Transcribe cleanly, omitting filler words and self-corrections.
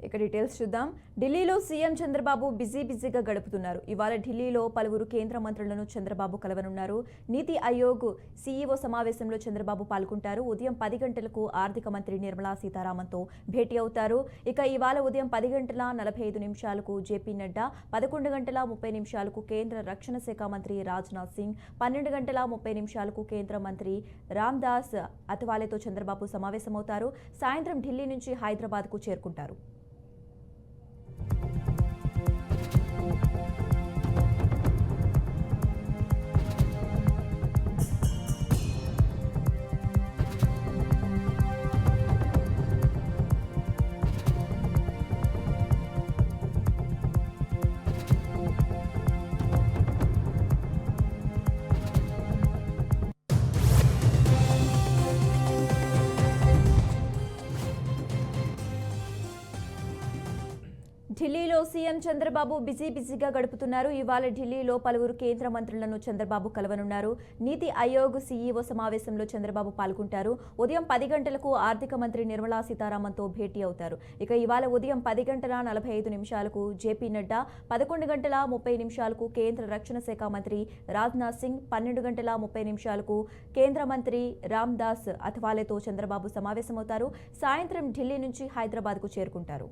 ఇక డీటెయిల్స్ చూద్దాం. ఢిల్లీలో సీఎం చంద్రబాబు బిజీగా గడుపుతున్నారు. ఇవాళ ఢిల్లీలో పలువురు కేంద్ర మంత్రులను చంద్రబాబు కలవనున్నారు. నీతి ఆయోగ్ సీఈఓ సమావేశంలో చంద్రబాబు పాల్గొంటారు. ఉదయం 10 గంటలకు ఆర్థిక మంత్రి నిర్మలా సీతారామన్తో భేటీ అవుతారు. ఇక ఇవాళ ఉదయం 10 గంటల 45 నిమిషాలకు జేపీ నడ్డా, 11 గంటల 30 నిమిషాలకు కేంద్ర రక్షణ శాఖ మంత్రి రాజ్నాథ్ సింగ్, 12 గంటల 30 నిమిషాలకు కేంద్ర మంత్రి రామ్దాస్ అథవాలేతో చంద్రబాబు సమావేశమవుతారు. సాయంత్రం ఢిల్లీ నుంచి హైదరాబాద్కు చేరుకుంటారు. ఢిల్లీలో సీఎం చంద్రబాబు బిజీగా గడుపుతున్నారు. ఇవాళ ఢిల్లీలో పలువురు కేంద్ర మంత్రులను చంద్రబాబు కలవనున్నారు. నీతి ఆయోగ్ సీఈఓ సమావేశంలో చంద్రబాబు పాల్గొంటారు. ఉదయం 10 గంటలకు ఆర్థిక మంత్రి నిర్మలా సీతారామన్తో భేటీ అవుతారు. ఇక ఇవాళ ఉదయం 10 గంటల 45 నిమిషాలకు జేపీ నడ్డా, 11 గంటల 30 నిమిషాలకు కేంద్ర రక్షణ శాఖ మంత్రి రాజ్నాథ్ సింగ్, 12 గంటల 30 నిమిషాలకు కేంద్ర మంత్రి రామ్దాస్ అథవాలేతో చంద్రబాబు సమావేశమవుతారు. సాయంత్రం ఢిల్లీ నుంచి హైదరాబాద్కు చేరుకుంటారు.